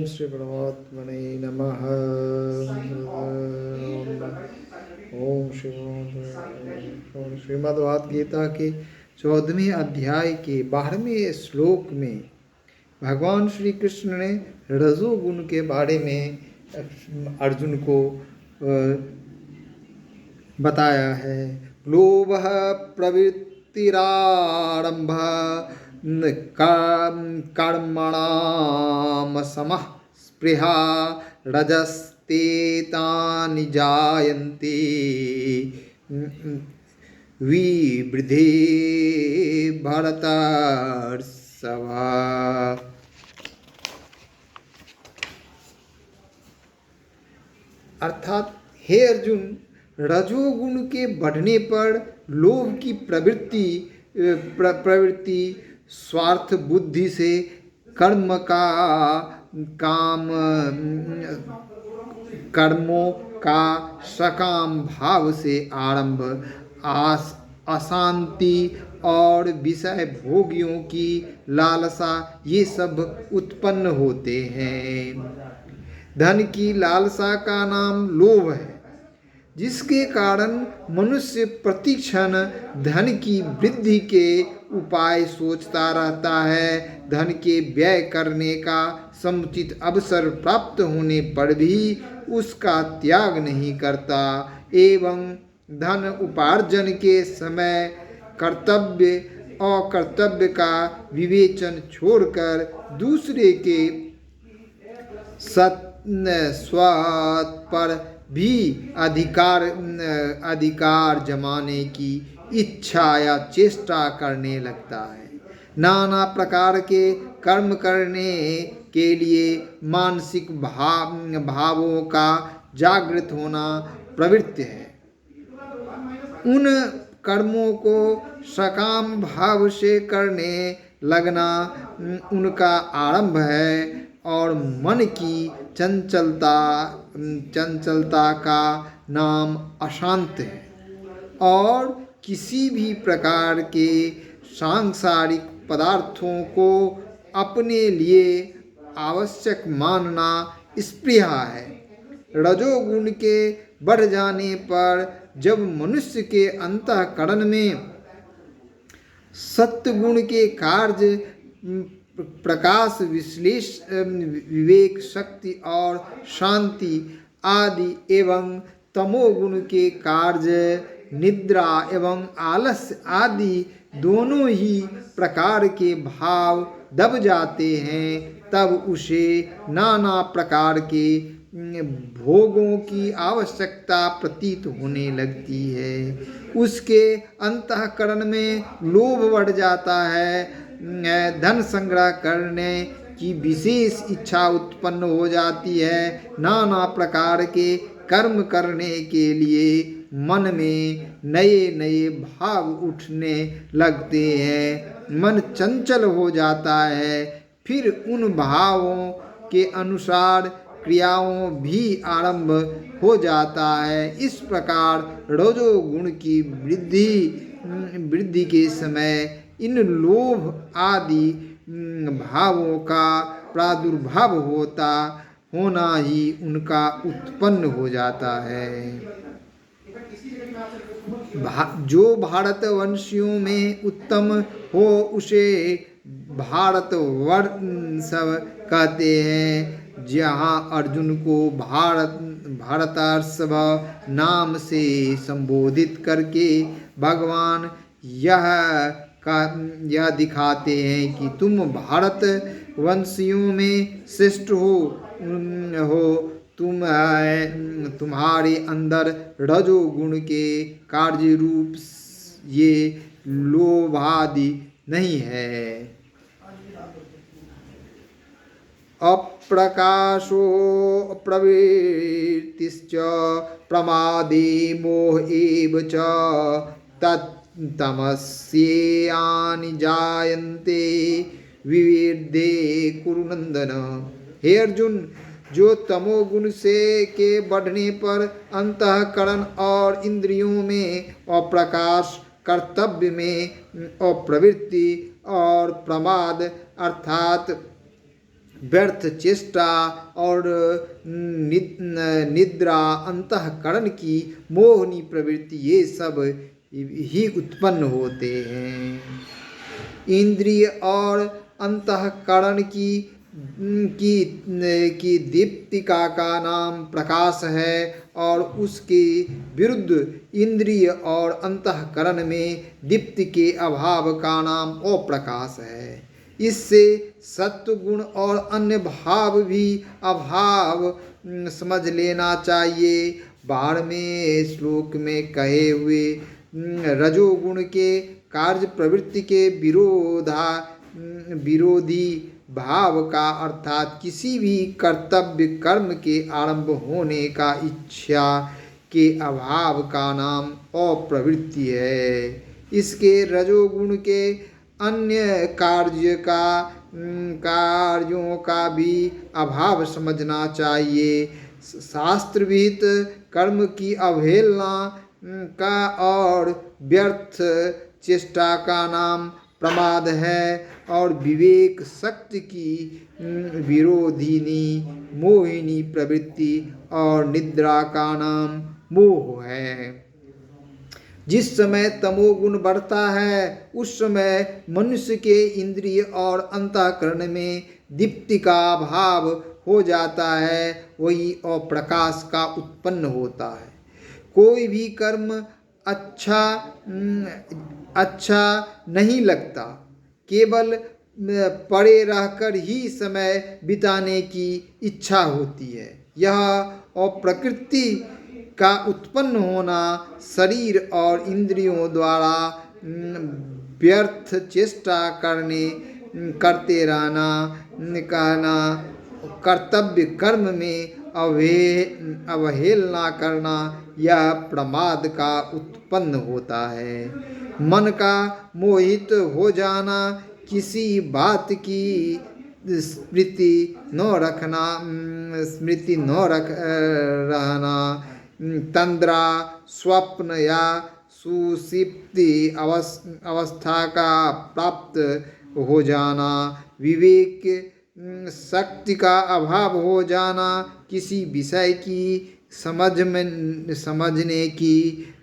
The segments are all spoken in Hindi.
श्री परमात्मने नमः। ओम श्रीमद् भगवद गीता के 14वें अध्याय के 12वें श्लोक में भगवान श्री कृष्ण ने रजोगुण के बारे में अर्जुन को बताया है। लोभ प्रवृत्तिरारंभ कर्मणाम समः स्पृहा रजस्तेतानि जायन्ते विवृद्धे भरतर्षभ। अर्थात हे अर्जुन, रजोगुण के बढ़ने पर लोभ की प्रवृत्ति स्वार्थ बुद्धि से कर्मों का सकाम भाव से आरंभ, अशांति और विषय भोगियों की लालसा, ये सब उत्पन्न होते हैं। धन की लालसा का नाम लोभ है, जिसके कारण मनुष्य प्रतिक्षण धन की वृद्धि के उपाय सोचता रहता है। धन के व्यय करने का समुचित अवसर प्राप्त होने पर भी उसका त्याग नहीं करता एवं धन उपार्जन के समय कर्तव्य अकर्तव्य का विवेचन छोड़कर दूसरे के स्वार्थ पर भी अधिकार जमाने की इच्छा या चेष्टा करने लगता है। नाना प्रकार के कर्म करने के लिए मानसिक भावों का जागृत होना प्रवृत्ति है। उन कर्मों को सकाम भाव से करने लगना उनका आरंभ है और मन की चंचलता का नाम अशांत है। और किसी भी प्रकार के सांसारिक पदार्थों को अपने लिए आवश्यक मानना स्पृहा है। रजोगुण के बढ़ जाने पर जब मनुष्य के अंतःकरण में सत्वगुण के कार्य प्रकाश, विवेक, शक्ति और शांति आदि एवं तमोगुण के कार्य निद्रा एवं आलस्य आदि दोनों ही प्रकार के भाव दब जाते हैं, तब उसे नाना प्रकार के भोगों की आवश्यकता प्रतीत होने लगती है। उसके अंतःकरण में लोभ बढ़ जाता है। धन संग्रह करने की विशेष इच्छा उत्पन्न हो जाती है। नाना प्रकार के कर्म करने के लिए मन में नए नए भाव उठने लगते हैं। मन चंचल हो जाता है। फिर उन भावों के अनुसार क्रियाओं भी आरंभ हो जाता है। इस प्रकार रजोगुण की वृद्धि के समय इन लोभ आदि भावों का प्रादुर्भाव होना ही उनका उत्पन्न हो जाता है। जो भारतवंशियों में उत्तम हो उसे भारतवर्ष कहते हैं। जहाँ अर्जुन को भारतर्षभ नाम से संबोधित करके भगवान यह दिखाते हैं कि तुम भारत वंशियों में श्रेष्ठ हो। तुम्हारे अंदर रजोगुण के कार्य रूप ये लोभादि नहीं है। अप्रकाशो प्रवृत्तिश्च प्रमादे मोह एव च तमस्यानि जायन्ते विविधे कुरु नंदन। हे अर्जुन, जो तमोगुण से के बढ़ने पर अंतःकरण और इंद्रियों में अप्रकाश, कर्तव्य में अप्रवृत्ति और प्रमाद अर्थात व्यर्थ चेष्टा और निद्रा, अंतःकरण की मोहनी प्रवृत्ति, ये सब ही उत्पन्न होते हैं। इंद्रिय और अंतःकरण की दीप्तिका का नाम प्रकाश है और उसके विरुद्ध इंद्रिय और अंतःकरण में दीप्ति के अभाव का नाम अप्रकाश है। इससे सत्व गुण और अन्य भाव भी अभाव समझ लेना चाहिए। 12वें श्लोक में कहे हुए रजोगुण के कार्य प्रवृत्ति के विरोधी भाव का अर्थात किसी भी कर्तव्य कर्म के आरंभ होने का इच्छा के अभाव का नाम अप्रवृत्ति है। इसके रजोगुण के अन्य कार्यों का भी अभाव समझना चाहिए। शास्त्र विहित कर्म की अवहेलना का और व्यर्थ चेष्टा का नाम प्रमाद है और विवेक शक्ति की विरोधिनी मोहिनी प्रवृत्ति और निद्रा का नाम मोह है। जिस समय तमोगुण बढ़ता है उस समय मनुष्य के इंद्रिय और अंतःकरण में दीप्ति का भाव हो जाता है, वही अप्रकाश का उत्पन्न होता है। कोई भी कर्म अच्छा नहीं लगता, केवल पड़े रहकर ही समय बिताने की इच्छा होती है। यह अप्रकृति का उत्पन्न होना, शरीर और इंद्रियों द्वारा व्यर्थ चेष्टा करते रहना, कर्तव्य कर्म में अवहेलना करना, यह प्रमाद का उत्पन्न होता है। मन का मोहित हो जाना, किसी बात की स्मृति न रहना, तंद्रा, स्वप्न या सुषुप्ति अवस्था का प्राप्त हो जाना, विवेक शक्ति का अभाव हो जाना, किसी विषय की समझने की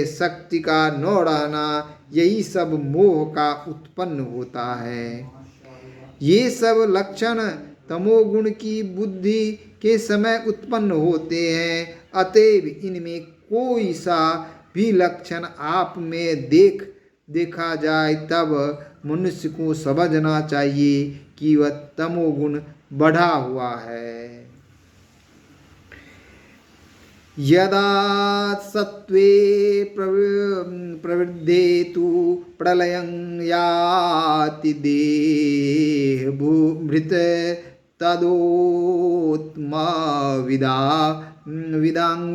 शक्ति का न रहना, यही सब मोह का उत्पन्न होता है। ये सब लक्षण तमोगुण की बुद्धि के समय उत्पन्न होते हैं। अतएव इनमें कोई सा भी लक्षण आप में देखा जाए तब मनुष्य को समझना चाहिए कि वह तमोगुण बढ़ा हुआ है। यदा सत्त्वे प्रवृद्धे तु प्रलयं याति देहभृत् तदोत्मविदां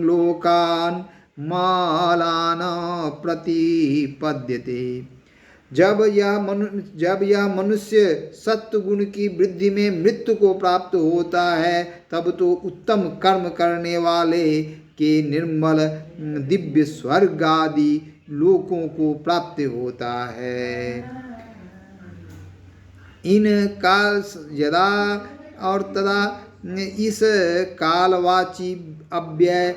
लोकान् मालान् प्रतिपद्यते। जब यह मनुष्य सत्व गुण की वृद्धि में मृत्यु को प्राप्त होता है, तब तो उत्तम कर्म करने वाले के निर्मल दिव्य स्वर्ग आदि लोकों को प्राप्त होता है। इन काल यदा और तदा इस कालवाची अव्यय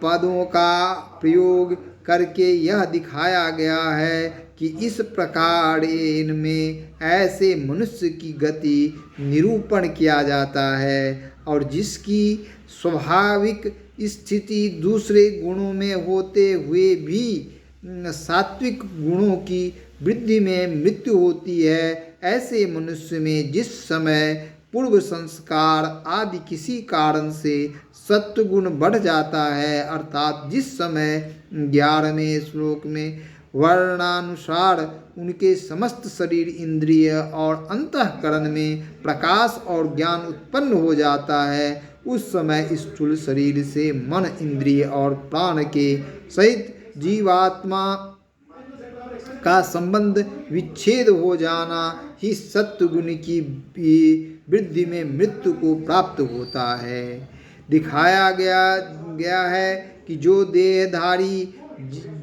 पदों का प्रयोग करके यह दिखाया गया है कि इस प्रकार इनमें ऐसे मनुष्य की गति निरूपण किया जाता है और जिसकी स्वाभाविक स्थिति दूसरे गुणों में होते हुए भी सात्विक गुणों की वृद्धि में मृत्यु होती है। ऐसे मनुष्य में जिस समय पूर्व संस्कार आदि किसी कारण से सत्वगुण बढ़ जाता है, अर्थात जिस समय 11वें श्लोक में वर्णानुसार उनके समस्त शरीर, इंद्रिय और अंतःकरण में प्रकाश और ज्ञान उत्पन्न हो जाता है, उस समय स्थूल शरीर से मन, इंद्रिय और प्राण के सहित जीवात्मा का संबंध विच्छेद हो जाना ही सत्वगुण की वृद्धि में मृत्यु को प्राप्त होता है। दिखाया गया है कि जो देहधारी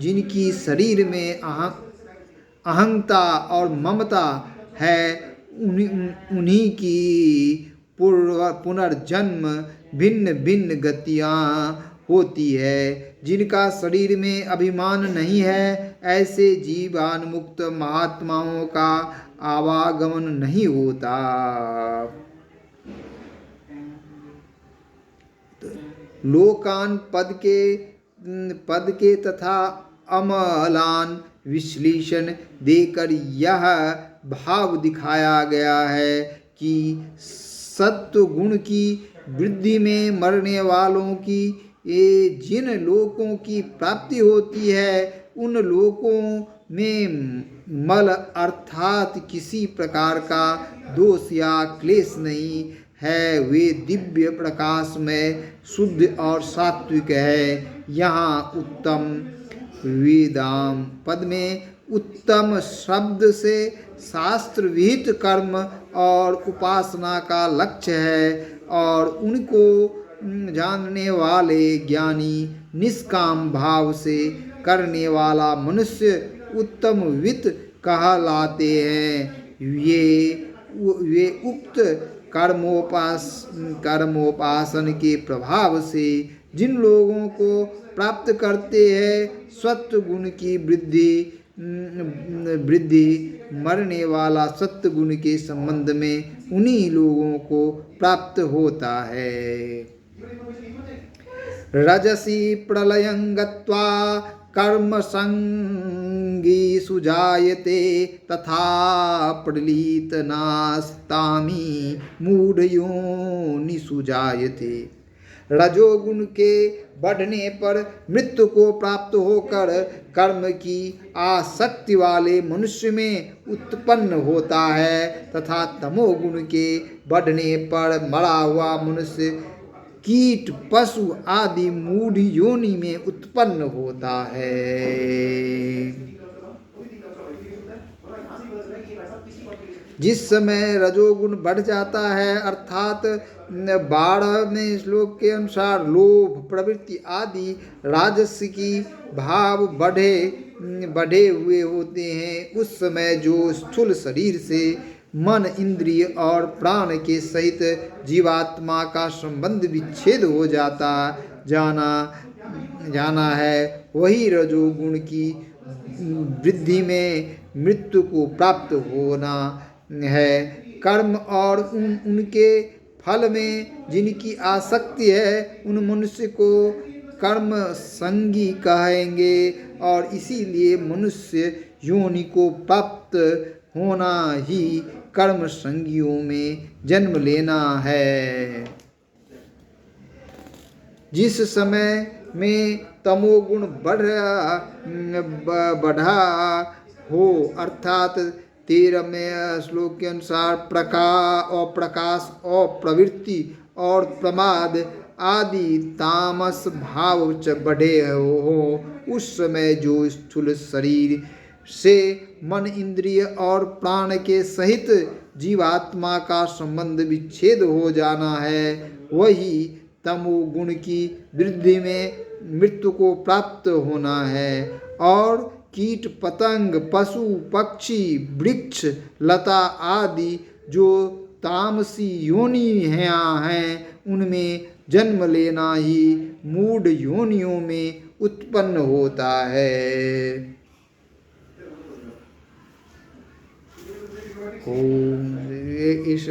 जिनकी शरीर में अहंता और ममता है, पुनर्जन्म भिन्न भिन्न गतियाँ होती है। जिनका शरीर में अभिमान नहीं है, ऐसे जीवान मुक्त महात्माओं का आवागमन नहीं होता। लोकान पद के तथा अमलान विश्लेषण देकर यह भाव दिखाया गया है कि सत्व गुण की वृद्धि में मरने वालों की ये जिन लोकों की प्राप्ति होती है, उन लोकों में मल अर्थात किसी प्रकार का दोष या क्लेश नहीं है। वे दिव्य प्रकाश में शुद्ध और सात्विक है। यहाँ उत्तम वेदाम पद में उत्तम शब्द से शास्त्र विहित कर्म और उपासना का लक्ष्य है, और उनको जानने वाले ज्ञानी निष्काम भाव से करने वाला मनुष्य उत्तम वित्त कहलाते हैं। वे उक्त कर्मोपासन के प्रभाव से जिन लोगों को प्राप्त करते हैं, सत्व गुण की वृद्धि मरने वाला सत्व गुण के संबंध में उन्हीं लोगों को प्राप्त होता है। रजसी प्रलयं गत्वा कर्म संगी सुजायते तथा प्रलीत नास्तामी मूढ़योनि सुजायते। रजोगुण के बढ़ने पर मृत्यु को प्राप्त होकर कर्म की आसक्ति वाले मनुष्य में उत्पन्न होता है, तथा तमोगुण के बढ़ने पर मरा हुआ मनुष्य कीट पशु आदि मूढ़ योनि में उत्पन्न होता है। जिस समय रजोगुण बढ़ जाता है, अर्थात 12वें श्लोक के अनुसार लोभ प्रवृत्ति आदि राजसिकी भाव बढ़े हुए होते हैं, उस समय जो स्थूल शरीर से मन इंद्रिय और प्राण के सहित जीवात्मा का संबंध विच्छेद हो जाना है, वही रजोगुण की वृद्धि में मृत्यु को प्राप्त होना है। कर्म और उनके फल में जिनकी आसक्ति है, उन मनुष्य को कर्म संगी कहेंगे, और इसीलिए मनुष्य योनि को प्राप्त होना ही कर्म संगियों में जन्म लेना है। जिस समय में तमोगुण बढ़ा हो, अर्थात 13वें श्लोक के अनुसार प्रकाश और प्रवृत्ति और प्रमाद आदि तामस भाव बढ़े हो, उस समय जो स्थूल शरीर से मन इंद्रिय और प्राण के सहित जीवात्मा का संबंध विच्छेद हो जाना है, वही तमोगुण की वृद्धि में मृत्यु को प्राप्त होना है। और कीट पतंग पशु पक्षी वृक्ष लता आदि जो तामसी योनि हैं, उनमें जन्म लेना ही मूढ़ योनियों में उत्पन्न होता है। इस